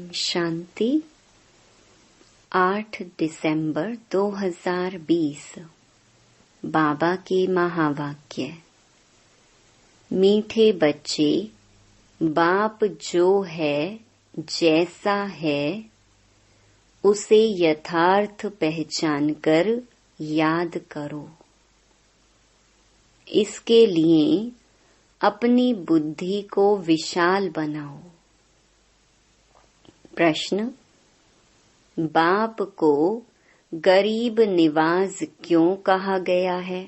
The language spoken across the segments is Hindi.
शांति 8 दिसंबर 2020 बाबा के महावाक्य। मीठे बच्चे, बाप जो है जैसा है उसे यथार्थ पहचान कर याद करो। इसके लिए अपनी बुद्धि को विशाल बनाओ। प्रश्न, बाप को गरीब निवाज क्यों कहा गया है?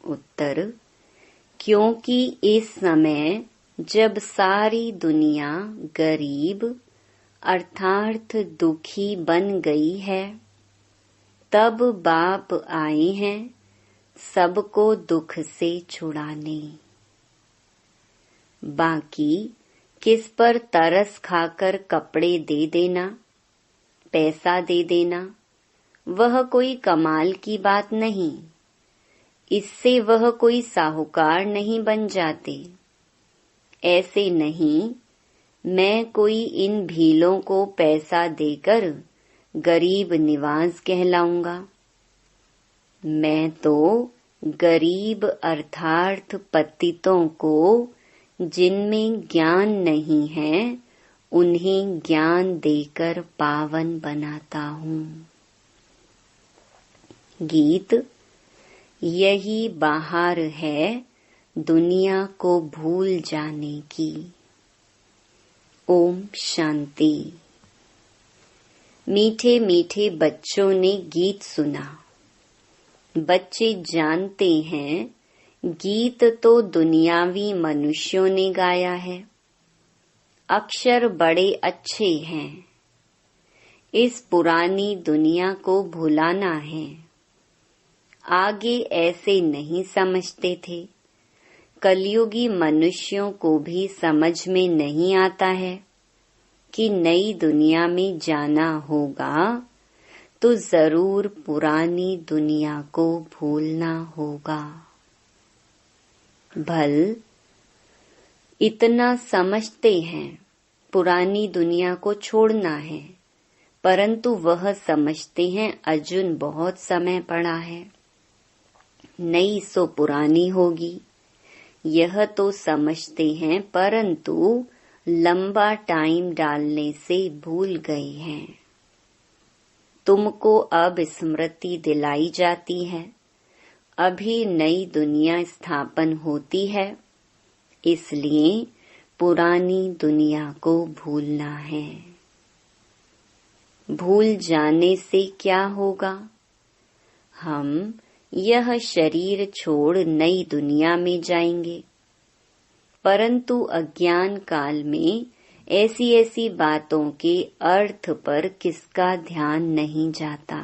उत्तर, क्योंकि इस समय जब सारी दुनिया गरीब अर्थात दुखी बन गई है, तब बाप आए हैं सबको दुख से छुड़ाने। बाकी किस पर तरस खाकर कपड़े दे देना, पैसा दे देना, वह कोई कमाल की बात नहीं। इससे वह कोई साहूकार नहीं बन जाते। ऐसे नहीं, मैं कोई इन भीलों को पैसा देकर गरीब निवाज कहलाऊंगा। मैं तो गरीब अर्थात पतितों को जिनमें ज्ञान नहीं है उन्हें ज्ञान देकर पावन बनाता हूँ। गीत, यही बाहर है दुनिया को भूल जाने की। ओम शांति। मीठे मीठे बच्चों ने गीत सुना। बच्चे जानते हैं गीत तो दुनियावी मनुष्यों ने गाया है। अक्षर बड़े अच्छे हैं। इस पुरानी दुनिया को भुलाना है। आगे ऐसे नहीं समझते थे। कलयुगी मनुष्यों को भी समझ में नहीं आता है कि नई दुनिया में जाना होगा तो जरूर पुरानी दुनिया को भूलना होगा। भल इतना समझते हैं पुरानी दुनिया को छोड़ना है, परंतु वह समझते हैं अर्जुन बहुत समय पड़ा है, नई सो पुरानी होगी। यह तो समझते हैं परंतु लंबा टाइम डालने से भूल गए हैं। तुमको अब स्मृति दिलाई जाती है। अभी नई दुनिया स्थापन होती है, इसलिए पुरानी दुनिया को भूलना है। भूल जाने से क्या होगा? हम यह शरीर छोड़ नई दुनिया में जाएंगे, परंतु अज्ञान काल में ऐसी ऐसी बातों के अर्थ पर किसका ध्यान नहीं जाता।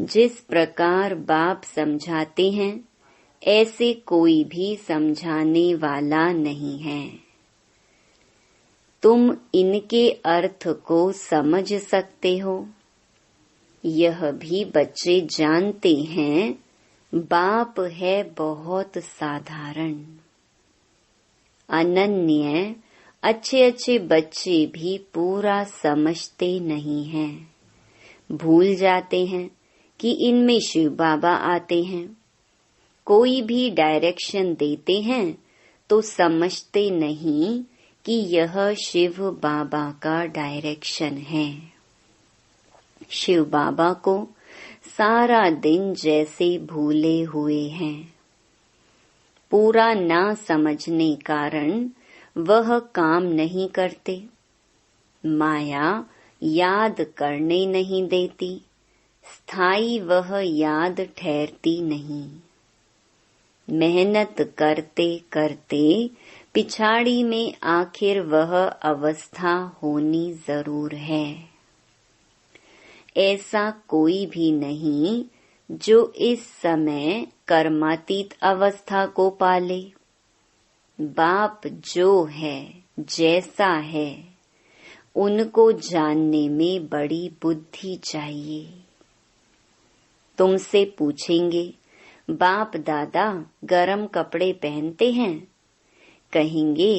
जिस प्रकार बाप समझाते हैं ऐसे कोई भी समझाने वाला नहीं है। तुम इनके अर्थ को समझ सकते हो। यह भी बच्चे जानते हैं बाप है बहुत साधारण। अनन्य अच्छे अच्छे बच्चे भी पूरा समझते नहीं हैं। भूल जाते हैं कि इनमें शिव बाबा आते हैं। कोई भी डायरेक्शन देते हैं तो समझते नहीं कि यह शिव बाबा का डायरेक्शन है। शिव बाबा को सारा दिन जैसे भूले हुए हैं। पूरा ना समझने कारण वह काम नहीं करते। माया याद करने नहीं देती। स्थायी वह याद ठहरती नहीं। मेहनत करते करते पिछाड़ी में आखिर वह अवस्था होनी जरूर है। ऐसा कोई भी नहीं जो इस समय कर्मातीत अवस्था को पाले। बाप जो है जैसा है उनको जानने में बड़ी बुद्धि चाहिए। तुमसे पूछेंगे, बाप दादा गरम कपड़े पहनते हैं? कहेंगे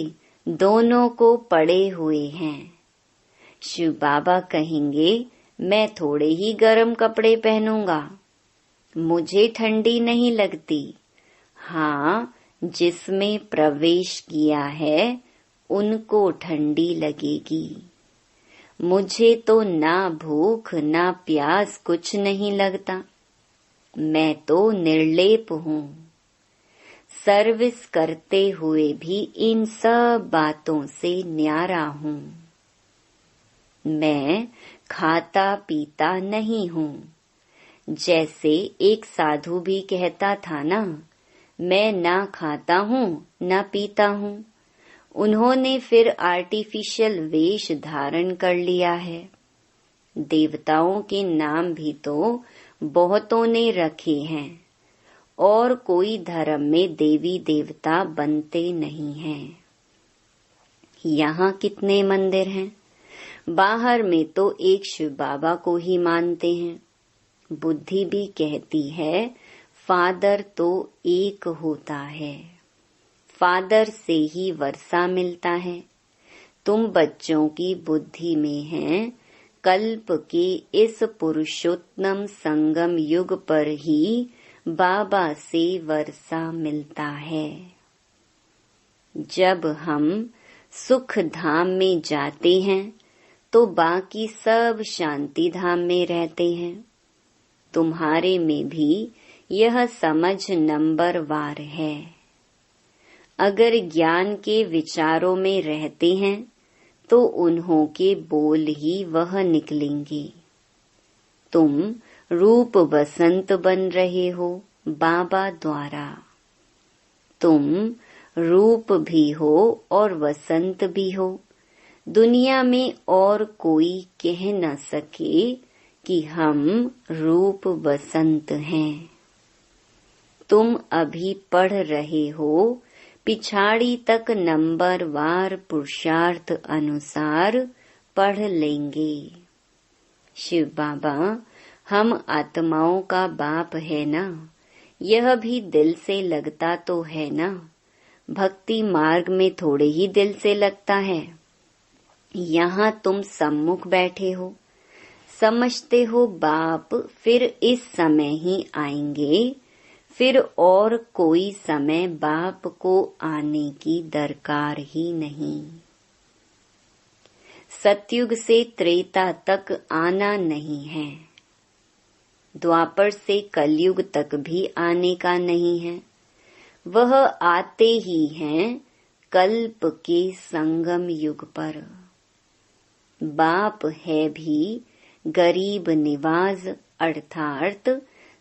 दोनों को पड़े हुए हैं। शिव बाबा कहेंगे, मैं थोड़े ही गर्म कपड़े पहनूंगा, मुझे ठंडी नहीं लगती। हाँ, जिसमें प्रवेश किया है उनको ठंडी लगेगी। मुझे तो ना भूख ना प्यास कुछ नहीं लगता, मैं तो निर्लेप हूँ। सर्विस करते हुए भी इन सब बातों से न्यारा हूँ। मैं खाता पीता नहीं हूँ। जैसे एक साधु भी कहता था ना, मैं ना खाता हूँ ना पीता हूँ। उन्होंने फिर आर्टिफिशियल वेश धारण कर लिया है। देवताओं के नाम भी तो बहुतों ने रखे हैं, और कोई धर्म में देवी देवता बनते नहीं हैं। यहाँ कितने मंदिर हैं, बाहर में तो एक शिव बाबा को ही मानते हैं। बुद्धि भी कहती है फादर तो एक होता है, फादर से ही वर्षा मिलता है। तुम बच्चों की बुद्धि में है कल्प के इस पुरुषोत्तम संगम युग पर ही बाबा से वर्षा मिलता है। जब हम सुख धाम में जाते हैं तो बाकी सब शांति धाम में रहते हैं। तुम्हारे में भी यह समझ नंबर वार है। अगर ज्ञान के विचारों में रहते हैं तो उन्हों के बोल ही वह निकलेंगे। तुम रूप बसंत बन रहे हो बाबा द्वारा। तुम रूप भी हो और वसंत भी हो। दुनिया में और कोई कह न सके कि हम रूप बसंत हैं। तुम अभी पढ़ रहे हो, पिछाड़ी तक नंबर वार पुरुषार्थ अनुसार पढ़ लेंगे। शिव बाबा, हम आत्माओं का बाप है ना, यह भी दिल से लगता तो है ना। भक्ति मार्ग में थोड़े ही दिल से लगता है। यहाँ तुम सम्मुख बैठे हो, समझते हो बाप फिर इस समय ही आएंगे, फिर और कोई समय बाप को आने की दरकार ही नहीं। सतयुग से त्रेता तक आना नहीं है, द्वापर से कलयुग तक भी आने का नहीं है। वह आते ही हैं कल्प के संगम युग पर। बाप है भी गरीब निवाज, अर्थात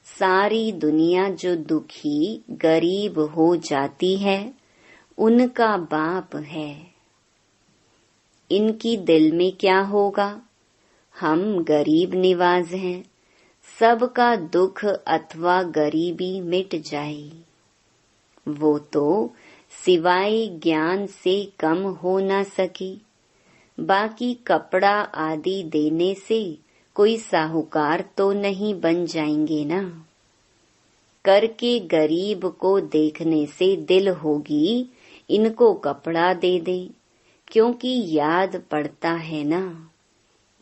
सारी दुनिया जो दुखी गरीब हो जाती है उनका बाप है। इनकी दिल में क्या होगा, हम गरीब निवाज हैं, सबका दुख अथवा गरीबी मिट जाए। वो तो सिवाय ज्ञान से कम हो न सकी। बाकी कपड़ा आदि देने से कोई साहूकार तो नहीं बन जाएंगे ना। करके गरीब को देखने से दिल होगी इनको कपड़ा दे दे, क्योंकि याद पड़ता है ना,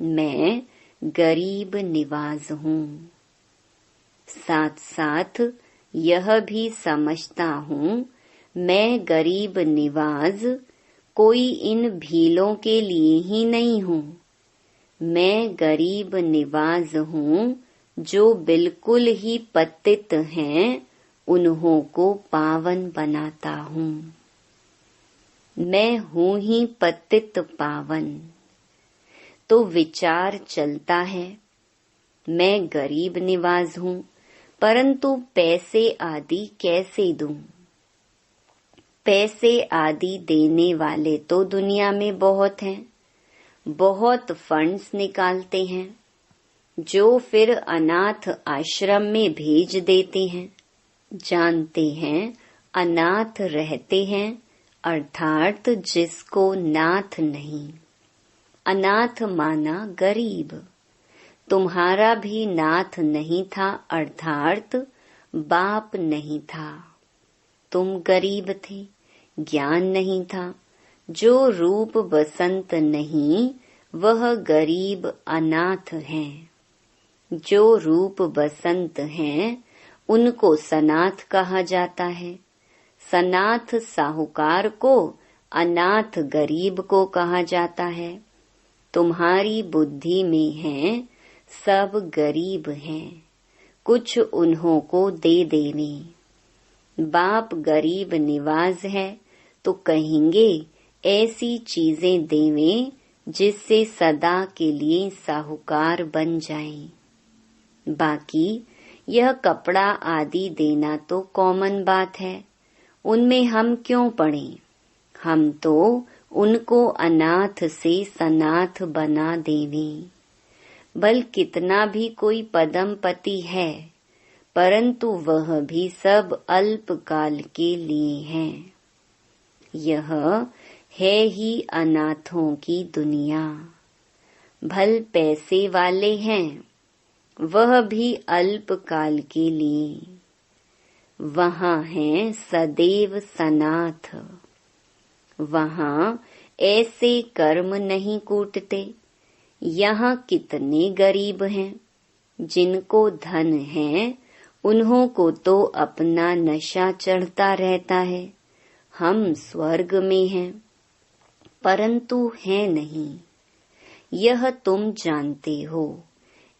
मैं गरीब निवाज हूँ। साथ साथ यह भी समझता हूँ मैं गरीब निवाज कोई इन भीलों के लिए ही नहीं हूँ। मैं गरीब निवाज हूँ जो बिल्कुल ही पतित हैं, उन्हों को पावन बनाता हूँ। मैं हूँ ही पतित पावन। तो विचार चलता है मैं गरीब निवाज हूँ, परंतु पैसे आदि कैसे दूं? पैसे आदि देने वाले तो दुनिया में बहुत हैं, बहुत फंड्स निकालते हैं जो फिर अनाथ आश्रम में भेज देते हैं। जानते हैं अनाथ रहते हैं, अर्थात जिसको नाथ नहीं। अनाथ माना गरीब। तुम्हारा भी नाथ नहीं था, अर्थात बाप नहीं था। तुम गरीब थे, ज्ञान नहीं था, जो रूप बसंत नहीं वह गरीब अनाथ हैं। जो रूप बसंत हैं उनको सनाथ कहा जाता है। सनाथ साहूकार को, अनाथ गरीब को कहा जाता है। तुम्हारी बुद्धि में है सब गरीब हैं, कुछ उन्हों को दे देवे। बाप गरीब निवाज है तो कहेंगे ऐसी चीजें देवें जिससे सदा के लिए साहूकार बन जाएं। बाकी यह कपड़ा आदि देना तो कॉमन बात है, उनमें हम क्यों पड़े। हम तो उनको अनाथ से सनाथ बना देवें। बल कितना भी कोई पदमपति है, परंतु वह भी सब अल्पकाल के लिए हैं। यह है ही अनाथों की दुनिया। भल पैसे वाले हैं, वह भी अल्पकाल के लिए। वहाँ हैं सदैव सनाथ। वहाँ ऐसे कर्म नहीं कूटते। यहाँ कितने गरीब हैं, जिनको धन है उन्हों को तो अपना नशा चढ़ता रहता है। हम स्वर्ग में हैं, परंतु है नहीं। यह तुम जानते हो।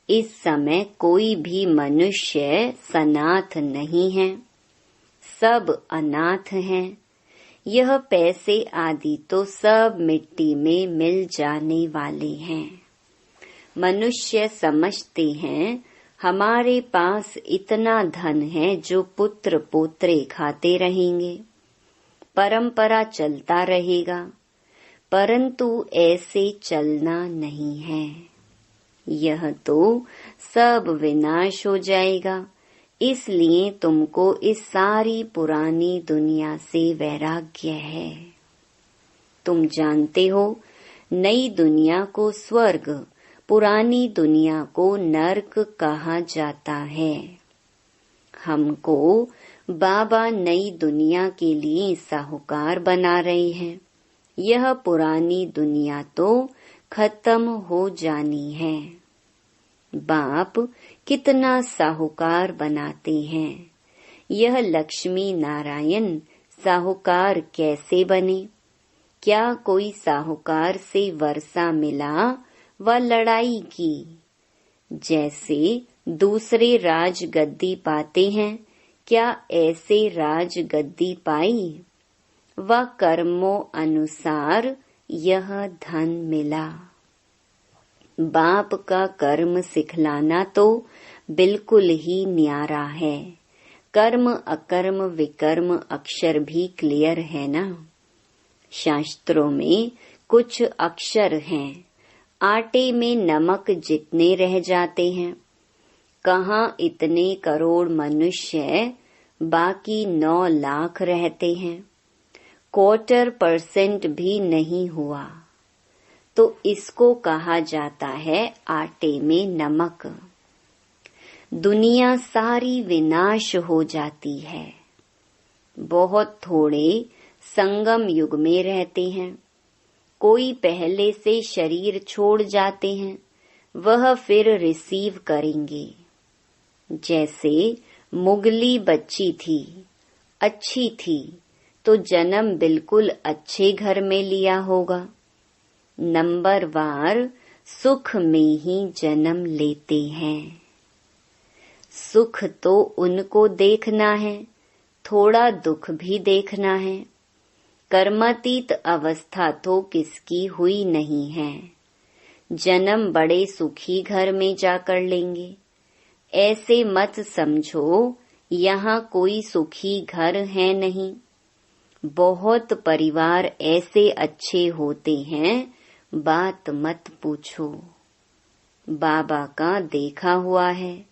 इस समय कोई भी मनुष्य सनाथ नहीं है, सब अनाथ हैं। यह पैसे आदि तो सब मिट्टी में मिल जाने वाले हैं। मनुष्य समझते हैं हमारे पास इतना धन है जो पुत्र पोत्रे खाते रहेंगे, परंपरा चलता रहेगा, परंतु ऐसे चलना नहीं है। यह तो सब विनाश हो जाएगा। इसलिए तुमको इस सारी पुरानी दुनिया से वैराग्य है। तुम जानते हो नई दुनिया को स्वर्ग, पुरानी दुनिया को नरक कहा जाता है। हमको बाबा नई दुनिया के लिए साहूकार बना रहे हैं। यह पुरानी दुनिया तो खत्म हो जानी है। बाप कितना साहूकार बनाते हैं। यह लक्ष्मी नारायण साहूकार कैसे बने? क्या कोई साहूकार से वर्षा मिला व लड़ाई की? जैसे दूसरे राज गद्दी पाते हैं, क्या ऐसे राज गद्दी पाई? व कर्मों अनुसार यह धन मिला। बाप का कर्म सिखलाना तो बिल्कुल ही न्यारा है। कर्म अकर्म विकर्म अक्षर भी क्लियर है ना। शास्त्रों में कुछ अक्षर हैं, आटे में नमक जितने रह जाते हैं। कहाँ इतने करोड़ मनुष्य, बाकी 9 लाख रहते हैं। 1/4% भी नहीं हुआ, तो इसको कहा जाता है आटे में नमक। दुनिया सारी विनाश हो जाती है। बहुत थोड़े संगम युग में रहते हैं। कोई पहले से शरीर छोड़ जाते हैं, वह फिर रिसीव करेंगे। जैसे मुगली बच्ची थी, अच्छी थी, तो जन्म बिल्कुल अच्छे घर में लिया होगा। नंबरवार सुख में ही जन्म लेते हैं। सुख तो उनको देखना है, थोड़ा दुख भी देखना है। कर्मातीत अवस्था तो किसकी हुई नहीं है। जन्म बड़े सुखी घर में जाकर लेंगे। ऐसे मत समझो यहाँ कोई सुखी घर है नहीं। बहुत परिवार ऐसे अच्छे होते हैं, बात मत पूछो। बाबा का देखा हुआ है,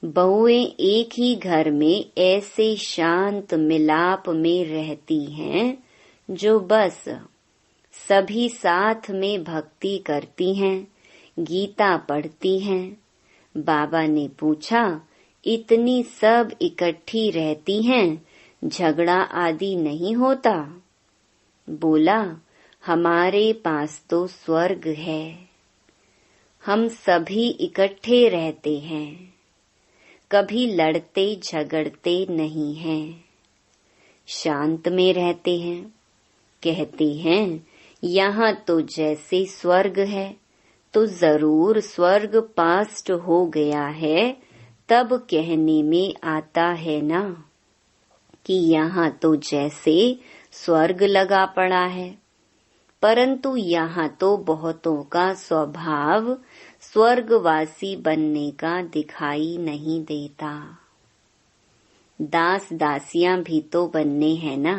बहुएं एक ही घर में ऐसे शांत मिलाप में रहती हैं जो बस सभी साथ में भक्ति करती हैं, गीता पढ़ती हैं। बाबा ने पूछा, इतनी सब इकट्ठी रहती हैं, झगड़ा आदि नहीं होता? बोला, हमारे पास तो स्वर्ग है। हम सभी इकट्ठे रहते हैं, कभी लड़ते झगड़ते नहीं हैं, शांत में रहते हैं। कहते हैं यहाँ तो जैसे स्वर्ग है, तो जरूर स्वर्ग पास्ट हो गया है, तब कहने में आता है ना कि यहाँ तो जैसे स्वर्ग लगा पड़ा है। परंतु यहाँ तो बहुतों का स्वभाव स्वर्गवासी बनने का दिखाई नहीं देता। दास दासियां भी तो बनने हैं ना।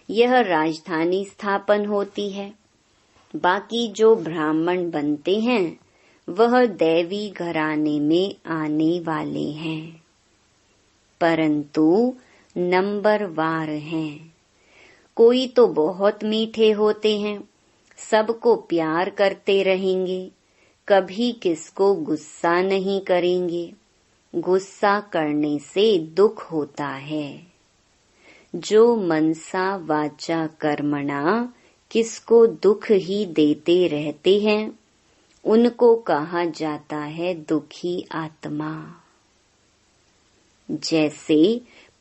यह राजधानी स्थापन होती है। बाकी जो ब्राह्मण बनते हैं वह दैवी घराने में आने वाले हैं, परंतु नंबरवार हैं। कोई तो बहुत मीठे होते हैं, सबको प्यार करते रहेंगे, कभी किसको गुस्सा नहीं करेंगे। गुस्सा करने से दुख होता है। जो मनसा वाचा कर्मणा किसको दुख ही देते रहते हैं, उनको कहा जाता है दुखी आत्मा। जैसे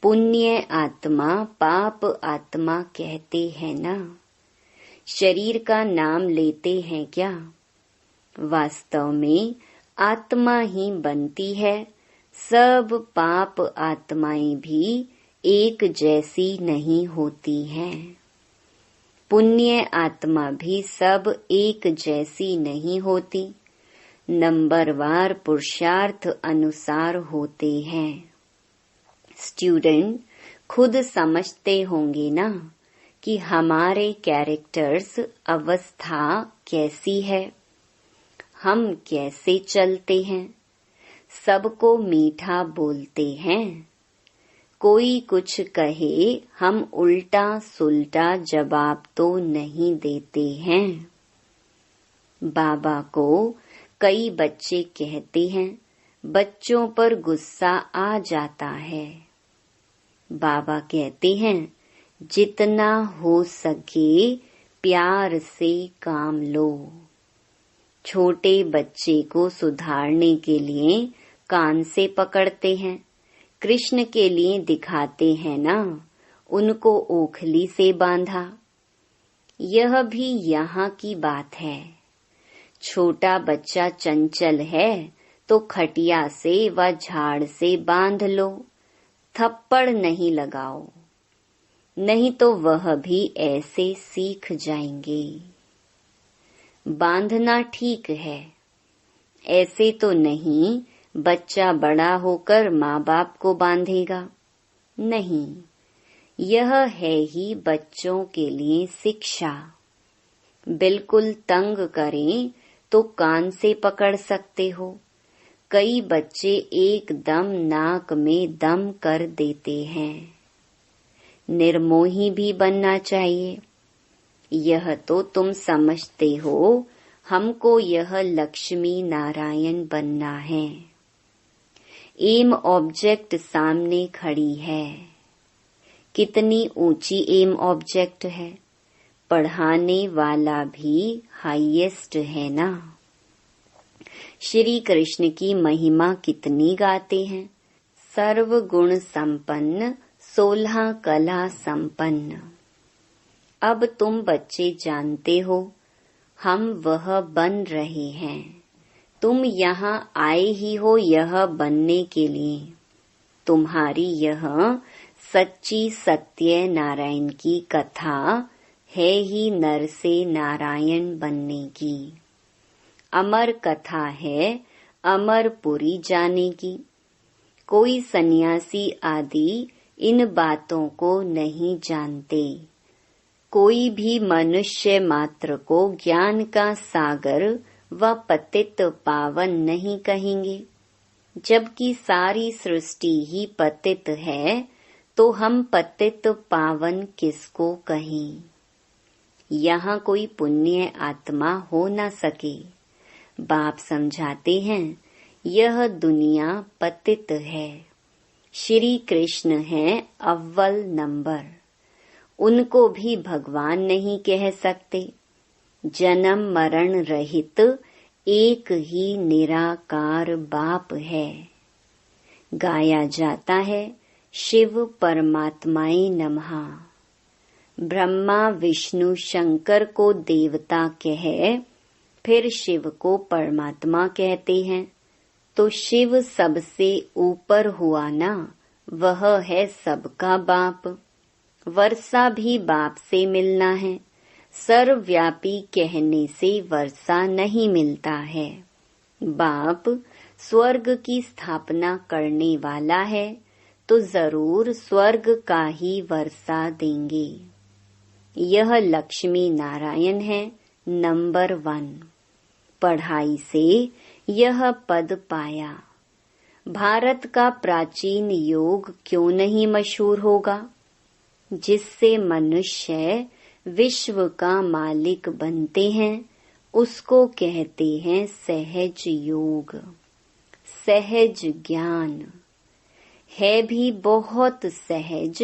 पुण्य आत्मा पाप आत्मा कहते हैं ना। शरीर का नाम लेते हैं क्या? वास्तव में आत्मा ही बनती है। सब पाप आत्माएं भी एक जैसी नहीं होती हैं। पुण्य आत्मा भी सब एक जैसी नहीं होती, नंबरवार पुरुषार्थ अनुसार होते हैं। स्टूडेंट खुद समझते होंगे ना कि हमारे कैरेक्टर्स अवस्था कैसी है, हम कैसे चलते हैं। सबको मीठा बोलते हैं, कोई कुछ कहे हम उल्टा सुल्टा जवाब तो नहीं देते हैं। बाबा को कई बच्चे कहते हैं बच्चों पर गुस्सा आ जाता है। बाबा कहते हैं जितना हो सके प्यार से काम लो। छोटे बच्चे को सुधारने के लिए कान से पकड़ते हैं, कृष्ण के लिए दिखाते हैं ना, उनको ओखली से बांधा। यह भी यहाँ की बात है। छोटा बच्चा चंचल है तो खटिया से व झाड़ से बांध लो, थप्पड़ नहीं लगाओ, नहीं तो वह भी ऐसे सीख जाएंगे। बांधना ठीक है, ऐसे तो नहीं बच्चा बड़ा होकर माँ बाप को बांधेगा। नहीं, यह है ही बच्चों के लिए शिक्षा। बिल्कुल तंग करें तो कान से पकड़ सकते हो। कई बच्चे एकदम नाक में दम कर देते हैं। निर्मोही भी बनना चाहिए। यह तो तुम समझते हो, हमको यह लक्ष्मी नारायण बनना है। एम ऑब्जेक्ट सामने खड़ी है। कितनी ऊंची एम ऑब्जेक्ट है। पढ़ाने वाला भी हाईएस्ट है ना। श्री कृष्ण की महिमा कितनी गाते हैं। सर्व गुण संपन्न 16 कला संपन्न। अब तुम बच्चे जानते हो हम वह बन रहे हैं। तुम यहाँ आए ही हो यह बनने के लिए। तुम्हारी यह सच्ची सत्य नारायण की कथा है ही नर से नारायण बनने की। अमर कथा है अमरपुरी जाने की। कोई सन्यासी आदि इन बातों को नहीं जानते। कोई भी मनुष्य मात्र को ज्ञान का सागर व पतित पावन नहीं कहेंगे। जबकि सारी सृष्टि ही पतित है, तो हम पतित पावन किसको कहें। यहाँ कोई पुण्य आत्मा हो न सके। बाप समझाते हैं यह दुनिया पतित है। श्री कृष्ण है अव्वल नंबर। उनको भी भगवान नहीं कह सकते। जन्म मरण रहित एक ही निराकार बाप है। गाया जाता है शिव परमात्माए नमः। ब्रह्मा विष्णु शंकर को देवता कह फिर शिव को परमात्मा कहते हैं, तो शिव सबसे ऊपर हुआ ना, वह है सबका बाप। वर्षा भी बाप से मिलना है। सर्वव्यापी कहने से वर्षा नहीं मिलता है। बाप स्वर्ग की स्थापना करने वाला है, तो जरूर स्वर्ग का ही वर्षा देंगे। यह लक्ष्मी नारायण है नंबर 1। पढ़ाई से यह पद पाया। भारत का प्राचीन योग क्यों नहीं मशहूर होगा, जिससे मनुष्य विश्व का मालिक बनते हैं, उसको कहते हैं सहज योग, सहज ज्ञान। है भी बहुत सहज।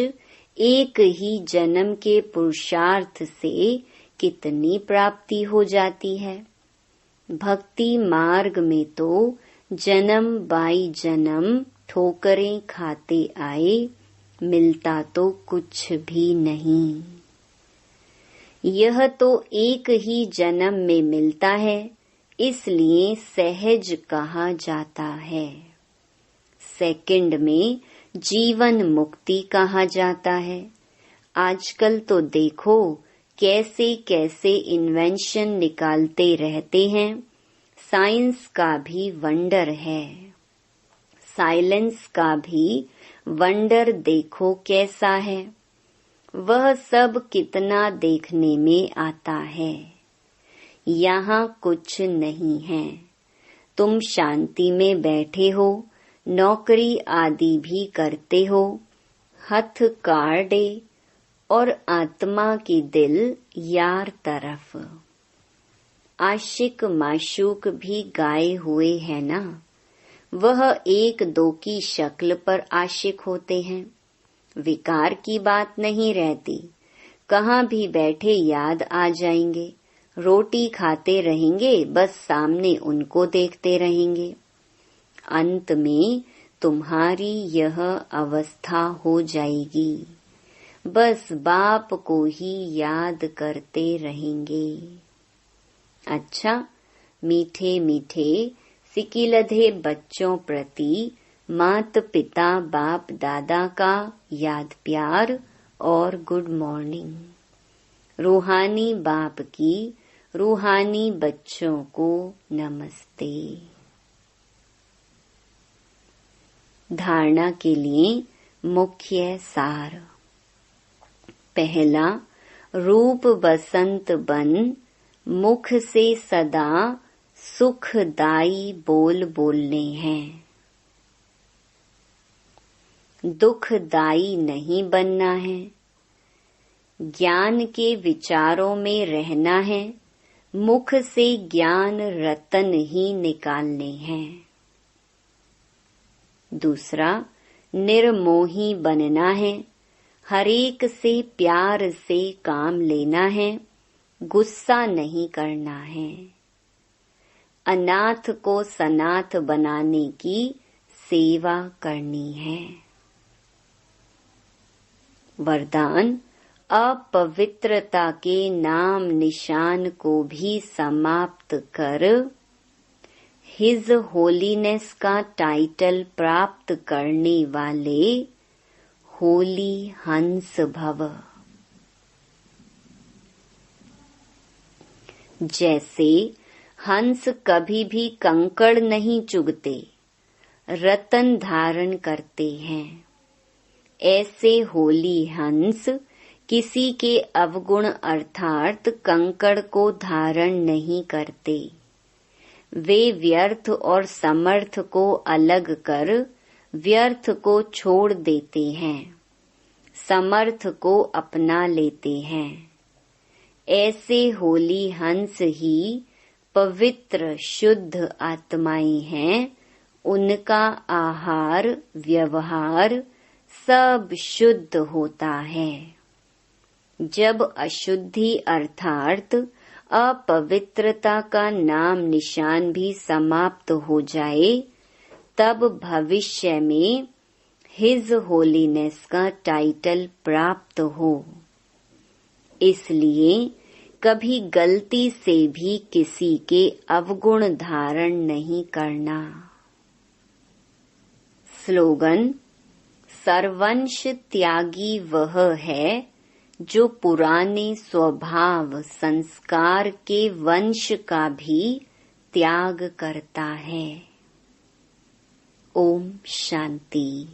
एक ही जन्म के पुरुषार्थ से कितनी प्राप्ति हो जाती है। भक्ति मार्ग में तो जन्म बाई जन्म ठोकरें खाते आए, मिलता तो कुछ भी नहीं। यह तो एक ही जन्म में मिलता है, इसलिए सहज कहा जाता है। सेकंड में जीवन मुक्ति कहा जाता है। आजकल तो देखो कैसे कैसे इन्वेंशन निकालते रहते हैं। साइंस का भी वंडर है, साइलेंस का भी वंडर देखो कैसा है। वह सब कितना देखने में आता है। यहाँ कुछ नहीं है। तुम शांति में बैठे हो, नौकरी आदि भी करते हो, हथ काटे और आत्मा की दिल यार तरफ। आशिक माशूक भी गाए हुए है ना, वह एक दो की शक्ल पर आशिक होते हैं। विकार की बात नहीं रहती, कहाँ भी बैठे याद आ जाएंगे। रोटी खाते रहेंगे, बस सामने उनको देखते रहेंगे। अंत में तुम्हारी यह अवस्था हो जाएगी, बस बाप को ही याद करते रहेंगे। अच्छा, मीठे मीठे सिकिलधे बच्चों प्रति मात पिता बाप दादा का याद प्यार और गुड मॉर्निंग। रूहानी बाप की रूहानी बच्चों को नमस्ते। धारणा के लिए मुख्य सार। पहला, रूप बसंत बन, मुख से सदा सुखदाई बोल बोलने हैं। दुखदाई नहीं बनना है। ज्ञान के विचारों में रहना है। मुख से ज्ञान रतन ही निकालने हैं। दूसरा, निर्मोही बनना है। हरेक से प्यार से काम लेना है, गुस्सा नहीं करना है। अनाथ को सनाथ बनाने की सेवा करनी है। वरदान, अपवित्रता के नाम निशान को भी समाप्त कर हिज होलीनेस का टाइटल प्राप्त करने वाले होली हंस भव। जैसे हंस कभी भी कंकड़ नहीं चुगते, रतन धारण करते हैं, ऐसे होली हंस किसी के अवगुण अर्थात कंकड़ को धारण नहीं करते। वे व्यर्थ और समर्थ को अलग कर व्यर्थ को छोड़ देते हैं, समर्थ को अपना लेते हैं। ऐसे होली हंस ही पवित्र शुद्ध आत्माएं हैं। उनका आहार व्यवहार सब शुद्ध होता है। जब अशुद्धि अर्थात अपवित्रता का नाम निशान भी समाप्त हो जाए, तब भविष्य में हिज होलीनेस का टाइटल प्राप्त हो। इसलिए कभी गलती से भी किसी के अवगुण धारण नहीं करना। स्लोगन: सर्वंश त्यागी वह है जो पुराने स्वभाव संस्कार के वंश का भी त्याग करता है। ओम शांति।